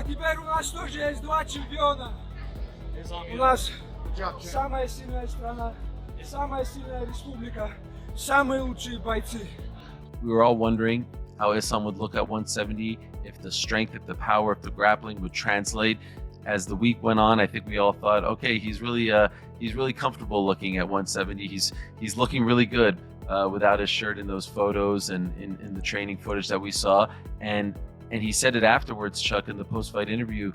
теперь у нас тоже есть два чемпиона. У нас самая сильная страна, самая сильная республика, самые лучшие бойцы. We were all wondering how Islam would look at 170, if the strength, if the power, if the grappling would translate. As the week went on, I think we all thought, okay, he's really comfortable looking at 170. He's looking really good without his shirt in those photos and in the training footage that we saw. And he said it afterwards, Chuck, in the post-fight interview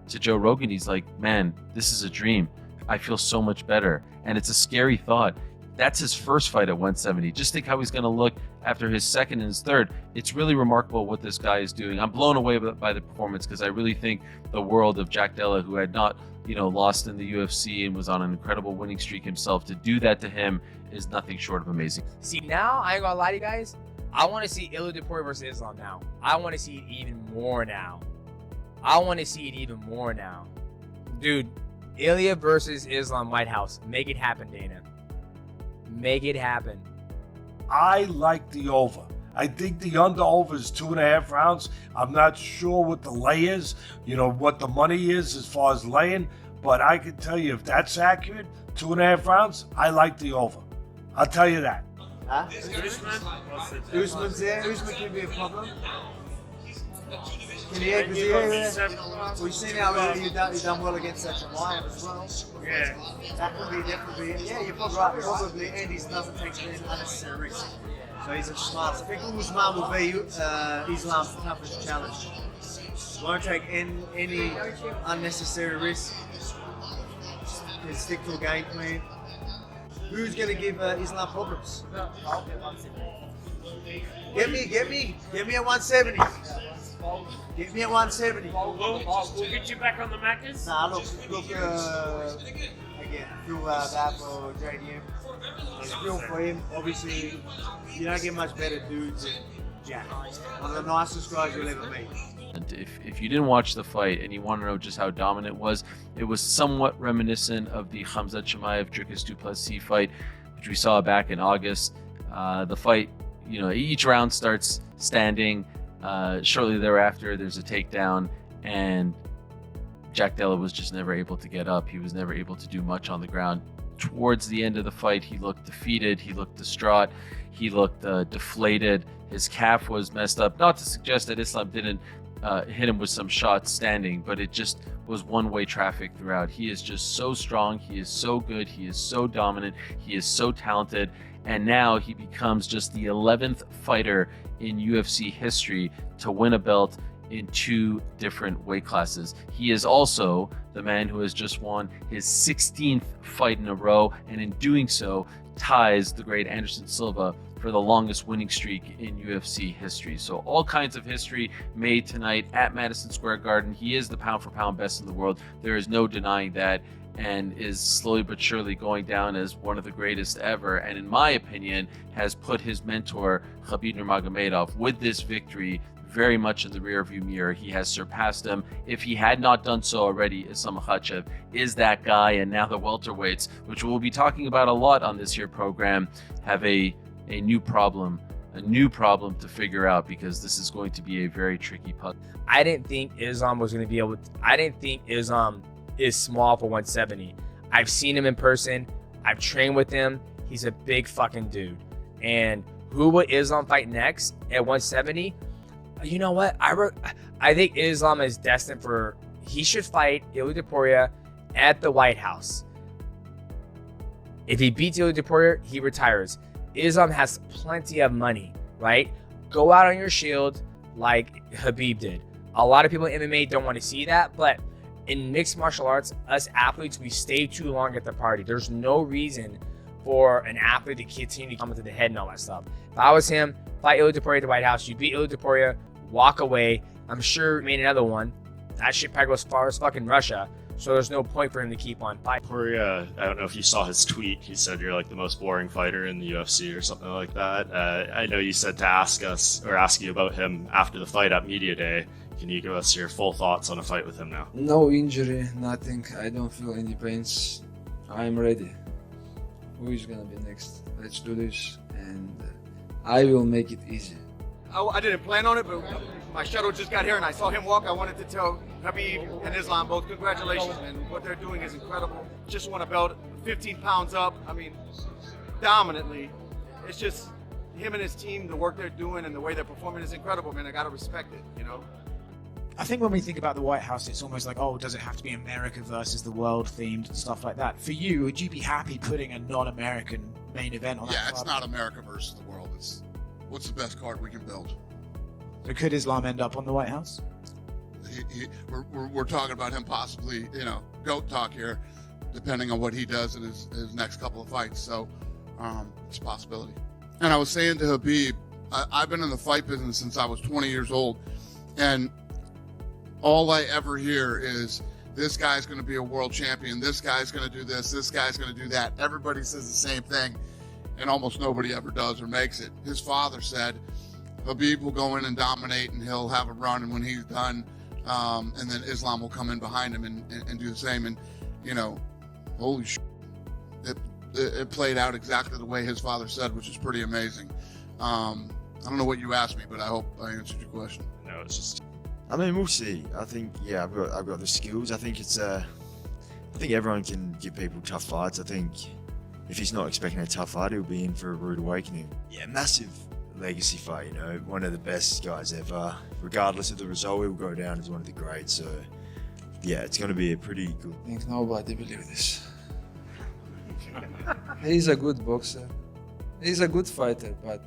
to Joe Rogan. He's like, man, this is a dream. I feel so much better. And it's a scary thought. That's his first fight at 170. Just think how he's going to look after his second and his third. It's really remarkable what this guy is doing. I'm blown away by the performance because I really think the world of Jack Della, who had not, lost in the UFC and was on an incredible winning streak himself, to do that to him is nothing short of amazing. See, now, I ain't gonna lie to you guys, I want to see Ilia Topuria versus Islam now. I want to see it even more now. Dude, Ilia versus Islam White House. Make it happen, Dana. Make it happen. I like the over. I think the under-over is 2.5 rounds. I'm not sure what the lay is, what the money is as far as laying, but I can tell you if that's accurate, 2.5 rounds, I like the over. I'll tell you that. Huh? Usman's there. Usman can be a problem. We've seen how you've done well against such a lion as well. Yeah. That could be definitely. Yeah, you're probably right. Probably Andy doesn't take any unnecessary risk. So he's a smart. I think Usman will be Islam's toughest challenge. Won't take any unnecessary risk. He'll stick to a game plan. Who's going to give Islam problems? Get me at 170. Get me at 170. We'll get you back on the Maccas. Nah, look, again, feel bad for JDM. Feel for him. Obviously, you don't get much better dudes than Jack. One of the nicest guys you'll ever meet. And if you didn't watch the fight and you want to know just how dominant it was somewhat reminiscent of the Khamzat Chimaev Dricus du Plessis fight, which we saw back in August. The fight, each round starts standing. Shortly thereafter, there's a takedown, and Jack Della was just never able to get up. He was never able to do much on the ground. Towards the end of the fight, he looked defeated. He looked distraught. He looked deflated. His calf was messed up. Not to suggest that Islam didn't hit him with some shots standing, but it just was one-way traffic throughout. He is just so strong. He is so good. He is so dominant. He is so talented. And now he becomes just the 11th fighter in UFC history to win a belt in 2 different weight classes. He is also the man who has just won his 16th fight in a row, and in doing so ties the great Anderson Silva for the longest winning streak in UFC history. So all kinds of history made tonight at Madison Square Garden. He is the pound for pound best in the world. There is no denying that, and is slowly but surely going down as one of the greatest ever, and in my opinion has put his mentor Khabib Nurmagomedov with this victory very much in the rearview mirror. He has surpassed him. If he had not done so already, Islam Makhachev is that guy. And now the welterweights, which we'll be talking about a lot on this here program, have a new problem to figure out, because this is going to be a very tricky puzzle. I didn't think Islam was going to be able to. I didn't think Islam is small for 170. I've seen him in person. I've trained with him. He's a big fucking dude. And who would Islam fight next at 170? You know what? I think Islam is destined for. He should fight Ilia Topuria at the White House. If he beats Ilia Topuria, he retires. Islam has plenty of money, right? Go out on your shield like Khabib did. A lot of people in MMA don't want to see that, but in mixed martial arts, us athletes, we stay too long at the party. There's no reason for an athlete to continue to come into the head and all that stuff. If I was him, fight Ilia Topuria at the White House, you beat Ilia Topuria, walk away. I'm sure he made another one. That shit probably goes as far as fucking Russia. So there's no point for him to keep on fighting. Topuria, I don't know if you saw his tweet. He said you're like the most boring fighter in the UFC or something like that. I know you said to ask you about him after the fight at Media Day. Can you give us your full thoughts on a fight with him now? No injury, nothing. I don't feel any pains. I'm ready. Who is gonna be next? Let's do this, and I will make it easy. I didn't plan on it, but my shuttle just got here and I saw him walk. I wanted to tell Habib and Islam both congratulations, man. What they're doing is incredible. Just won a belt, 15 pounds up. I mean, dominantly. It's just him and his team, the work they're doing and the way they're performing is incredible, man. I gotta respect it, you know? I think when we think about the White House, it's almost like, oh, does it have to be America versus the world themed and stuff like that? For you, would you be happy putting a non-American main event on that? Yeah, it's not America versus the world. It's what's the best card we can build. So could Islam end up on the White House? We're talking about him possibly, GOAT talk here, depending on what he does in his next couple of fights. So it's a possibility. And I was saying to Habib, I've been in the fight business since I was 20 years old, and all I ever hear is this guy's going to be a world champion, this guy's going to do this guy's going to do that. Everybody says the same thing, and almost nobody ever does or makes it. His father said Habib will go in and dominate and he'll have a run, and when he's done, and then Islam will come in behind him and do the same. And holy shit, it played out exactly the way his father said, which is pretty amazing. I don't know what you asked me, but I hope I answered your question. No, it's just. I mean, we'll see. I think, I've got the skills. I think I think everyone can give people tough fights. I think if he's not expecting a tough fight, he'll be in for a rude awakening. Yeah, massive legacy fight. One of the best guys ever. Regardless of the result, he'll go down as one of the greats. So, yeah, it's going to be a pretty good. I think nobody believes this. He's a good boxer. He's a good fighter, but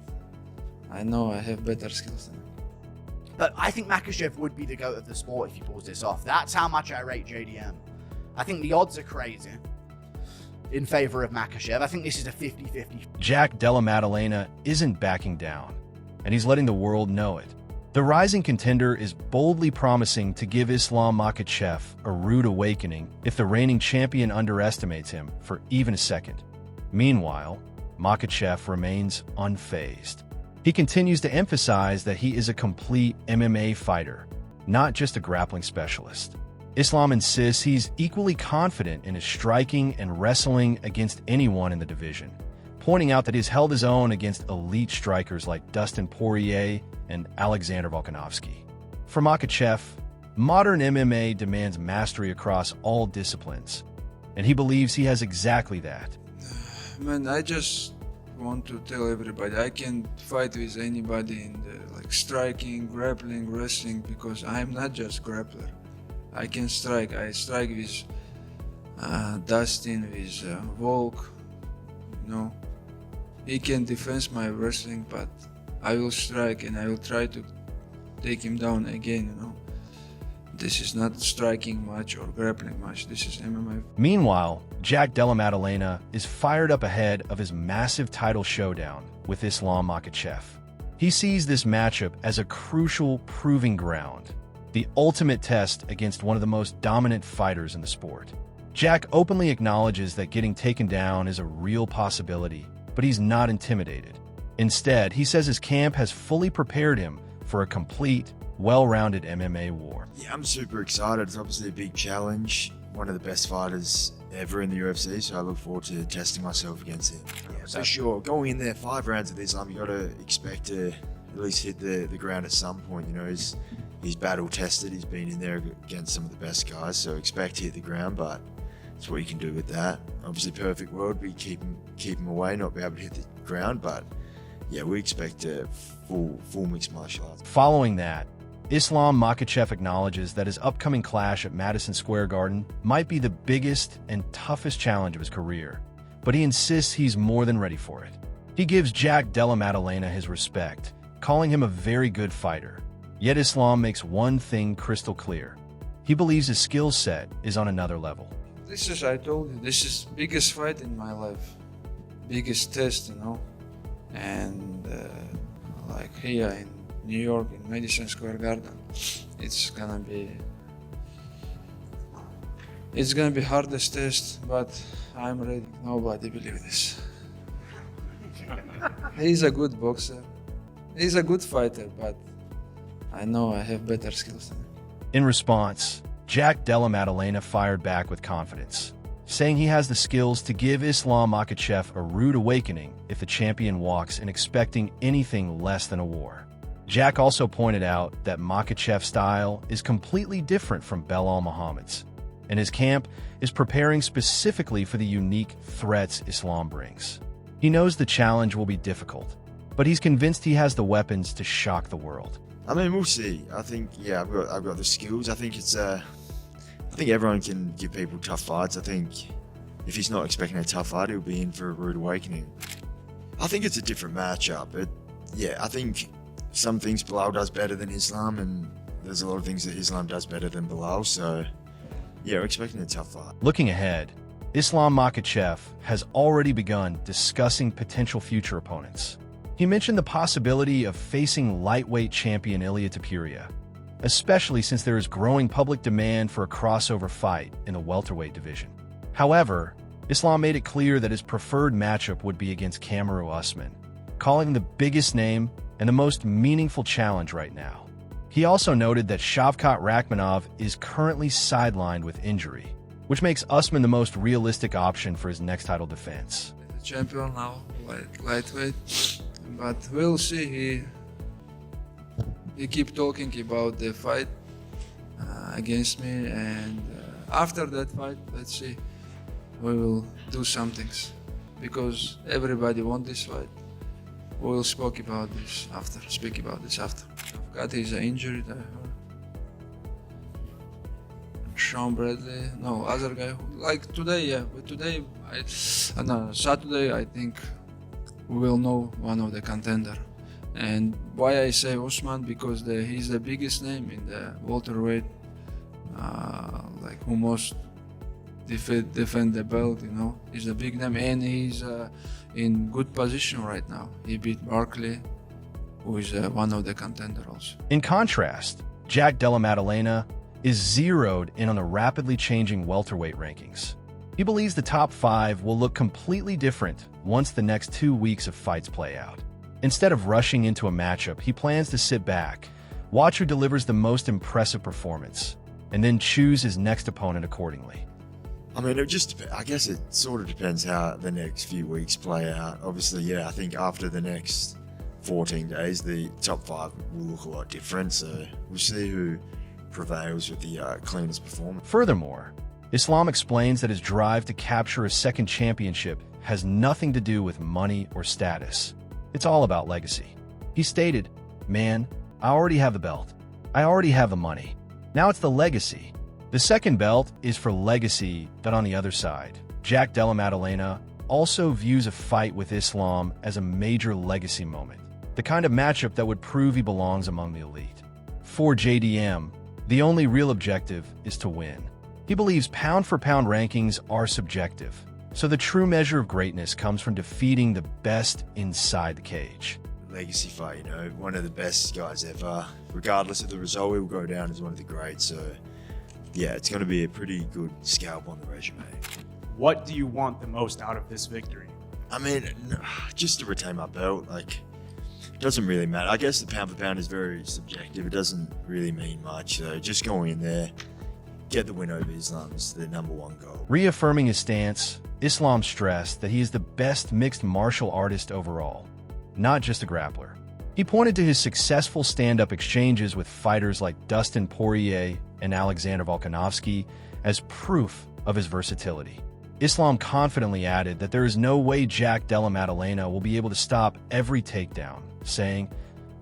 I know I have better skills than him. But I think Makhachev would be the GOAT of the sport if he pulls this off. That's how much I rate JDM. I think the odds are crazy in favor of Makhachev. I think this is a 50-50. Jack Della Maddalena isn't backing down, and he's letting the world know it. The rising contender is boldly promising to give Islam Makhachev a rude awakening if the reigning champion underestimates him for even a second. Meanwhile, Makhachev remains unfazed. He continues to emphasize that he is a complete MMA fighter, not just a grappling specialist. Islam insists he's equally confident in his striking and wrestling against anyone in the division, pointing out that he's held his own against elite strikers like Dustin Poirier and Alexander Volkanovski. For Makhachev, modern MMA demands mastery across all disciplines, and he believes he has exactly that. Man, I just want to tell everybody I can fight with anybody in the striking, grappling, wrestling, because I'm not just grappler. I can strike. I strike with Dustin, with Volk. He can defend my wrestling, but I will strike and I will try to take him down again. This is not striking match or grappling match. This is MMA. Meanwhile, Jack Della Maddalena is fired up ahead of his massive title showdown with Islam Makhachev. He sees this matchup as a crucial proving ground, the ultimate test against one of the most dominant fighters in the sport. Jack openly acknowledges that getting taken down is a real possibility, but he's not intimidated. Instead, he says his camp has fully prepared him for a complete, well-rounded MMA war. Yeah, I'm super excited. It's obviously a big challenge. One of the best fighters ever in the UFC, so I look forward to testing myself against him. Yeah, for sure. Going in there 5 rounds of this, you got to expect to at least hit the ground at some point. He's battle tested. He's been in there against some of the best guys, so expect to hit the ground, but that's what you can do with that. Obviously, perfect world, we keep him away, not be able to hit the ground, but yeah, we expect a full mixed martial arts. Following that, Islam Makhachev acknowledges that his upcoming clash at Madison Square Garden might be the biggest and toughest challenge of his career, but he insists he's more than ready for it. He gives Jack Della Maddalena his respect, calling him a very good fighter. Yet Islam makes one thing crystal clear. He believes his skill set is on another level. This is, I told you, this is biggest fight in my life. Biggest test, And here in New York, in Madison Square Garden, it's gonna be hardest test, but I'm ready. Nobody believes this. He's a good boxer. He's a good fighter, but I know I have better skills than him. In response, Jack Della Maddalena fired back with confidence, saying he has the skills to give Islam Makhachev a rude awakening if the champion walks in expecting anything less than a war. Jack also pointed out that Makhachev's style is completely different from Belal Muhammad's, and his camp is preparing specifically for the unique threats Islam brings. He knows the challenge will be difficult, but he's convinced he has the weapons to shock the world. I mean, we'll see. I think, yeah, I've got the skills. I think I think everyone can give people tough fights. I think if he's not expecting a tough fight, he'll be in for a rude awakening. I think it's a different matchup. I think some things Belal does better than Islam, and there's a lot of things that Islam does better than Belal. So, yeah, we're expecting a tough fight. Looking ahead, Islam Makhachev has already begun discussing potential future opponents. He mentioned the possibility of facing lightweight champion Ilia Topuria, especially since there is growing public demand for a crossover fight in the welterweight division. However, Islam made it clear that his preferred matchup would be against Kamaru Usman, calling him the biggest name and the most meaningful challenge right now. He also noted that Shavkat Rakhmonov is currently sidelined with injury, which makes Usman the most realistic option for his next title defense. The champion now, lightweight, but we'll see. He keep talking about the fight against me, and after that fight, let's see, we will do some things because everybody want this fight. We'll speak about this after. I've got his injury. I heard. Sean Bradley, no, other guy. Like today, yeah. But today, Saturday, I think we will know one of the contender. And why I say Usman, because he's the biggest name in the welterweight, like who most defend the belt, you know. He's a big name, and he's in good position right now. He beat Barkley, who is one of the contenders also. In contrast, Jack Della Maddalena is zeroed in on the rapidly changing welterweight rankings. He believes the top 5 will look completely different once the next 2 weeks of fights play out. Instead of rushing into a matchup, he plans to sit back, watch who delivers the most impressive performance, and then choose his next opponent accordingly. I mean, I guess it sort of depends how the next few weeks play out. Obviously, yeah, I think after the next 14 days, the top 5 will look a lot different. So we'll see who prevails with the cleanest performance. Furthermore, Islam explains that his drive to capture a second championship has nothing to do with money or status. It's all about legacy. He stated, "Man, I already have the belt. I already have the money. Now it's the legacy." The second belt is for legacy, but on the other side, Jack Della Maddalena also views a fight with Islam as a major legacy moment, the kind of matchup that would prove he belongs among the elite. For JDM, the only real objective is to win. He believes pound-for-pound rankings are subjective, so the true measure of greatness comes from defeating the best inside the cage. Legacy fight, you know, one of the best guys ever. Regardless of the result, he will go down as one of the greats. So, yeah, it's going to be a pretty good scalp on the resume. What do you want the most out of this victory? I mean, just to retain my belt. Like, it doesn't really matter. I guess the pound for pound is very subjective. It doesn't really mean much. So just going in there, get the win over Islam is the #1 goal. Reaffirming his stance, Islam stressed that he is the best mixed martial artist overall, not just a grappler. He pointed to his successful stand-up exchanges with fighters like Dustin Poirier and Alexander Volkanovski as proof of his versatility. Islam confidently added that there is no way Jack Della Maddalena will be able to stop every takedown, saying,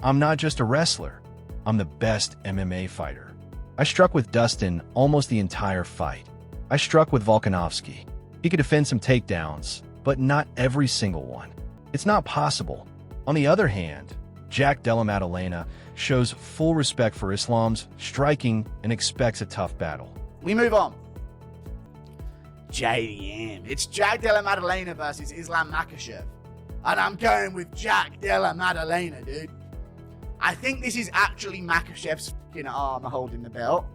"I'm not just a wrestler, I'm the best MMA fighter. I struck with Dustin almost the entire fight. I struck with Volkanovski. He could defend some takedowns, but not every single one. It's not possible." On the other hand, Jack Della Maddalena shows full respect for Islam's striking and expects a tough battle. We move on. JDM. It's Jack Della Maddalena versus Islam Makhachev. And I'm going with Jack Della Maddalena, dude. I think this is actually Makhachev's fucking armor holding the belt,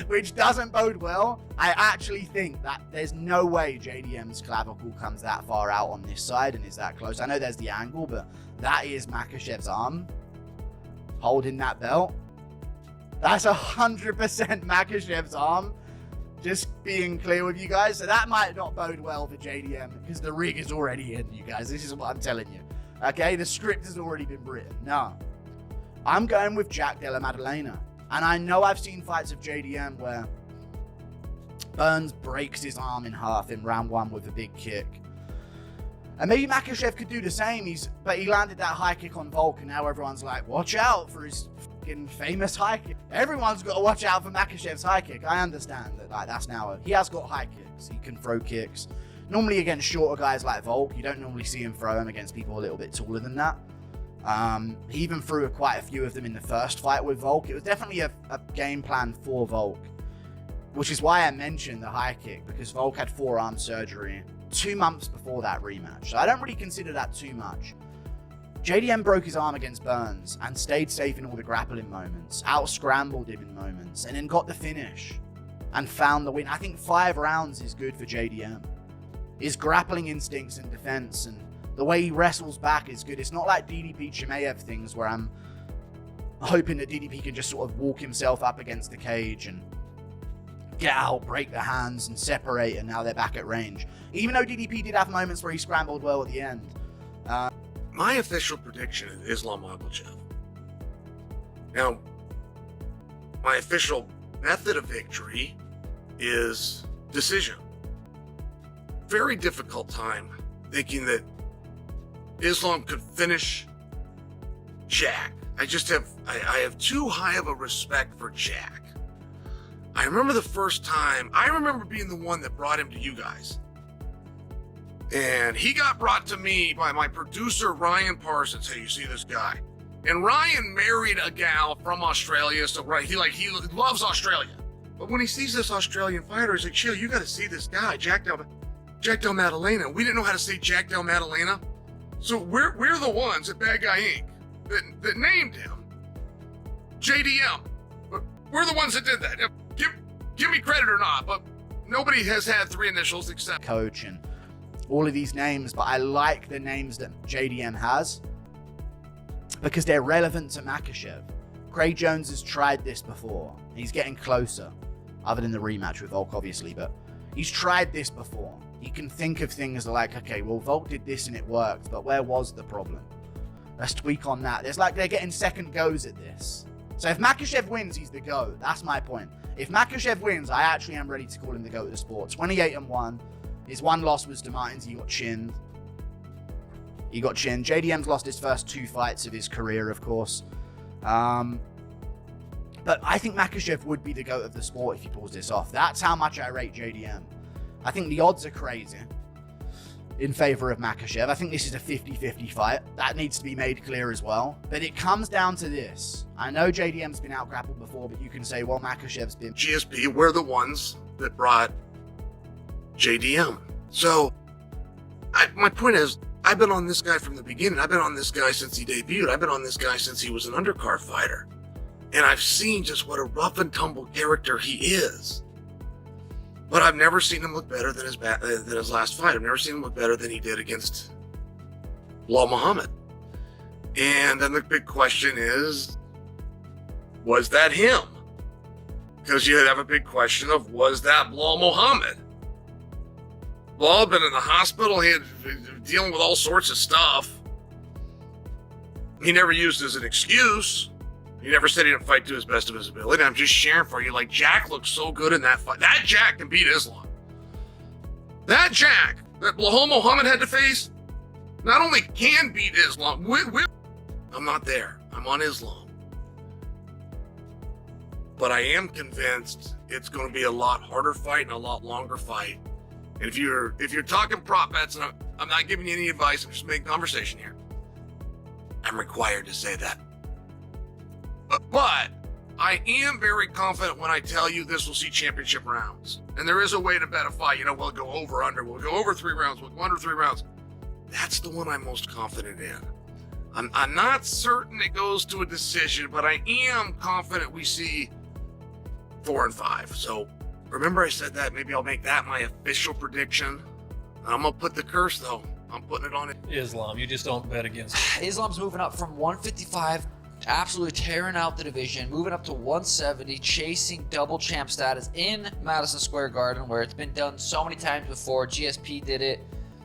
which doesn't bode well. I actually think that there's no way JDM's clavicle comes that far out on this side and is that close. I know there's the angle, but that is Makhachev's arm holding that belt. That's 100% Makhachev's arm. Just being clear with you guys. So that might not bode well for JDM because the rig is already in, you guys. This is what I'm telling you. Okay, the script has already been written. No. I'm going with Jack Della Maddalena. And I know I've seen fights of JDM where Burns breaks his arm in half in round 1 with a big kick. And maybe Makhachev could do the same, but he landed that high kick on Volk, and now everyone's like, watch out for his fucking famous high kick. Everyone's got to watch out for Makhachev's high kick. I understand that, like, that's now he has got high kicks. He can throw kicks. Normally against shorter guys like Volk, you don't normally see him throw them against people a little bit taller than that. He even threw quite a few of them in the first fight with Volk. It was definitely a game plan for Volk, which is why I mentioned the high kick, because Volk had forearm surgery 2 months before that rematch. So I don't really consider that too much. JDM broke his arm against Burns and stayed safe in all the grappling moments, out-scrambled him in moments, and then got the finish and found the win. I think 5 rounds is good for JDM. His grappling instincts and defense and the way he wrestles back is good. It's not like DDP Chimaev things where I'm hoping that DDP can just sort of walk himself up against the cage and get out, break the hands and separate, and now they're back at range. Even though DDP did have moments where he scrambled well at the end. My official prediction is Islam Makhachev. Now, my official method of victory is decision. Very difficult time thinking that Islam could finish Jack. I have too high of a respect for Jack. I remember the first time, I remember being the one that brought him to you guys. And he got brought to me by my producer, Ryan Parsons. Hey, you see this guy? And Ryan married a gal from Australia, so he loves Australia. But when he sees this Australian fighter, he's like, chill, you gotta see this guy, Jack Del Maddalena. We didn't know how to say Jack Del Maddalena. So we're the ones at Bad Guy Inc. that named him JDM. But we're the ones that did that. Give me credit or not, but nobody has had 3 initials except coach and all of these names, but I like the names that JDM has because they're relevant to Makhachev. Craig Jones has tried this before. He's getting closer, other than the rematch with Volk, obviously, but he's tried this before. He can think of things like, okay, well, Volk did this and it worked, but where was the problem? Let's tweak on that. They're getting second goes at this. So if Makhachev wins, he's the GOAT. That's my point. If Makhachev wins, I actually am ready to call him the GOAT of the sport. 28-1. His one loss was to Martins. He got chinned. JDM's lost his first 2 fights of his career, of course. But I think Makhachev would be the GOAT of the sport if he pulls this off. That's how much I rate JDM. I think the odds are crazy in favor of Makhachev. I think this is a 50-50 fight. That needs to be made clear as well. But it comes down to this. I know JDM's been out-grappled before, but you can say, well, Makhachev's been... GSP, we're the ones that brought JDM. So, my point is, I've been on this guy from the beginning. I've been on this guy since he debuted. I've been on this guy since he was an undercard fighter. And I've seen just what a rough and tumble character he is. But I've never seen him look better than his last fight. I've never seen him look better than he did against Bilal Muhammad. And then the big question is, was that him? Because you have a big question of, was that Bilal Muhammad? Bilal had been in the hospital. He had been dealing with all sorts of stuff. He never used it as an excuse. He never said he didn't fight to his best of his ability. I'm just sharing for you, like, Jack looked so good in that fight. That Jack can beat Islam. That Jack that Bilal Muhammad had to face not only can beat Islam, I'm not there. I'm on Islam. But I am convinced it's going to be a lot harder fight and a lot longer fight. And if you're talking prop bets, and I'm not giving you any advice, I'm just making conversation here. I'm required to say that. But I am very confident when I tell you this will see championship rounds. And there is a way to bet a fight. We'll go over, under. We'll go over 3 rounds. We'll go under 3 rounds. That's the one I'm most confident in. I'm not certain it goes to a decision, but I am confident we see 4 and 5. So remember I said that. Maybe I'll make that my official prediction. I'm going to put the curse, though. I'm putting it on it. Islam. You just don't bet against it. Islam's moving up from 155, absolutely tearing out the division, moving up to 170, chasing double champ status in Madison Square Garden, where it's been done so many times before. GSP did it.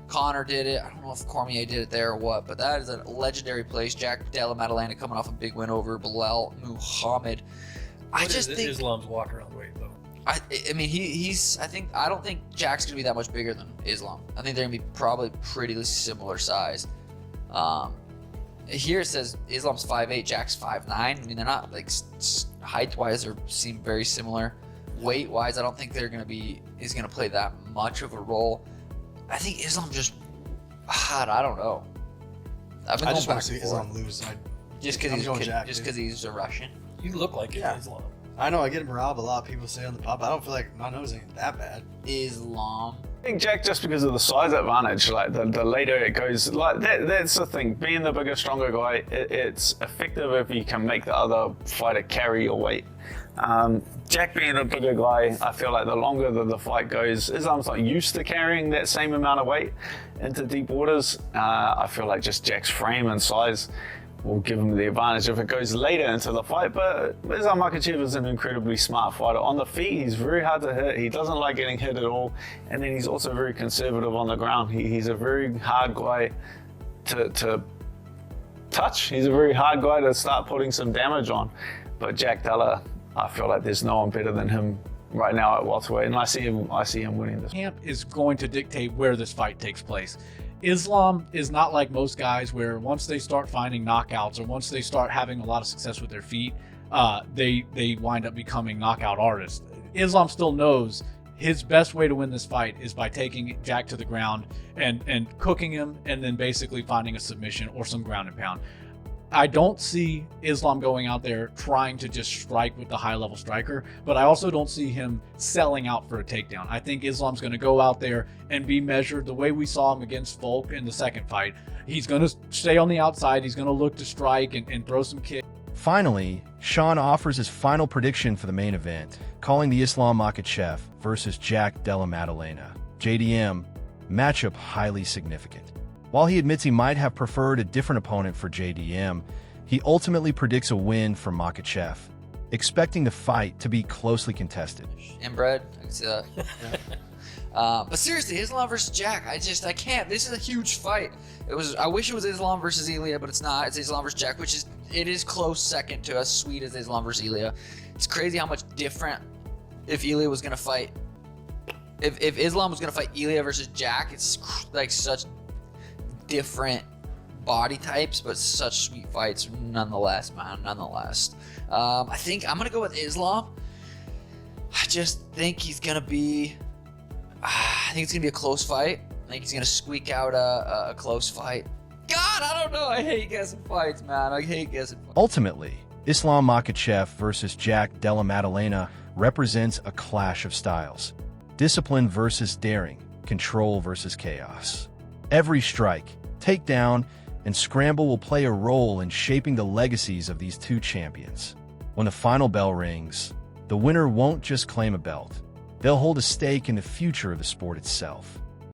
Connor did it. I don't know if Cormier did it there or what, but that is a legendary place. Jack Della Maddalena coming off a big win over Bilal Muhammad. I just think Islam's walk around weight though. I mean, I don't think Jack's gonna be that much bigger than Islam. I think they're gonna be probably pretty similar size. Here it says Islam's 5'8", Jack's 5'9". I mean, they're not like height-wise, they seem very similar. Weight-wise, I don't think he's gonna play that much of a role. I think Islam just, I don't know. I've been I going just want back to see and forth. Islam lose. Just because he's a Russian. You look like Islam. I know I get him robbed a lot. People say on the pub. I don't feel like my nose ain't that bad. Islam. I think Jack, just because of the size advantage, like the later it goes, like that's the thing. Being the bigger, stronger guy, it's effective if you can make the other fighter carry your weight. Jack being a bigger guy, I feel like the longer the fight goes, Islam's not used to carrying that same amount of weight into deep waters. I feel like just Jack's frame and size will give him the advantage if it goes later into the fight. But Islam Makhachev is an incredibly smart fighter. On the feet, he's very hard to hit. He doesn't like getting hit at all. And then he's also very conservative on the ground. He's a very hard guy to touch. He's a very hard guy to start putting some damage on. But Jack Della, I feel like there's no one better than him right now at welterweight, and I see him winning this. Camp is going to dictate where this fight takes place. Islam is not like most guys where once they start finding knockouts or once they start having a lot of success with their feet, they wind up becoming knockout artists. Islam still knows his best way to win this fight is by taking Jack to the ground and cooking him, and then basically finding a submission or some ground and pound. I don't see Islam going out there trying to just strike with the high-level striker, but I also don't see him selling out for a takedown. I think Islam's going to go out there and be measured the way we saw him against Volk in the second fight. He's going to stay on the outside. He's going to look to strike and throw some kicks. Finally, Sean offers his final prediction for the main event, calling the Islam Makhachev versus Jack Della Maddalena. JDM, matchup highly significant. While he admits he might have preferred a different opponent for JDM, he ultimately predicts a win for Makhachev, expecting the fight to be closely contested. Inbred, I can see that. But seriously, Islam versus Jack, I can't. This is a huge fight. I wish it was Islam versus Ilya, but it's not. It's Islam versus Jack, which is close second to as sweet as Islam versus Ilya. It's crazy how much different if Ilya was gonna fight. If Islam was gonna fight Ilya versus Jack, it's like such different body types, but such sweet fights nonetheless, man. Nonetheless, I think I'm gonna go with Islam. I just think he's gonna be. I think it's gonna be a close fight. I think he's gonna squeak out a close fight. God, I don't know. I hate guessing fights, man. I hate guessing fights. Ultimately, Islam Makhachev versus Jack Della Maddalena represents a clash of styles. Discipline versus daring, control versus chaos. Every strike, takedown, and scramble will play a role in shaping the legacies of these two champions. When the final bell rings, the winner won't just claim a belt. They'll hold a stake in the future of the sport itself.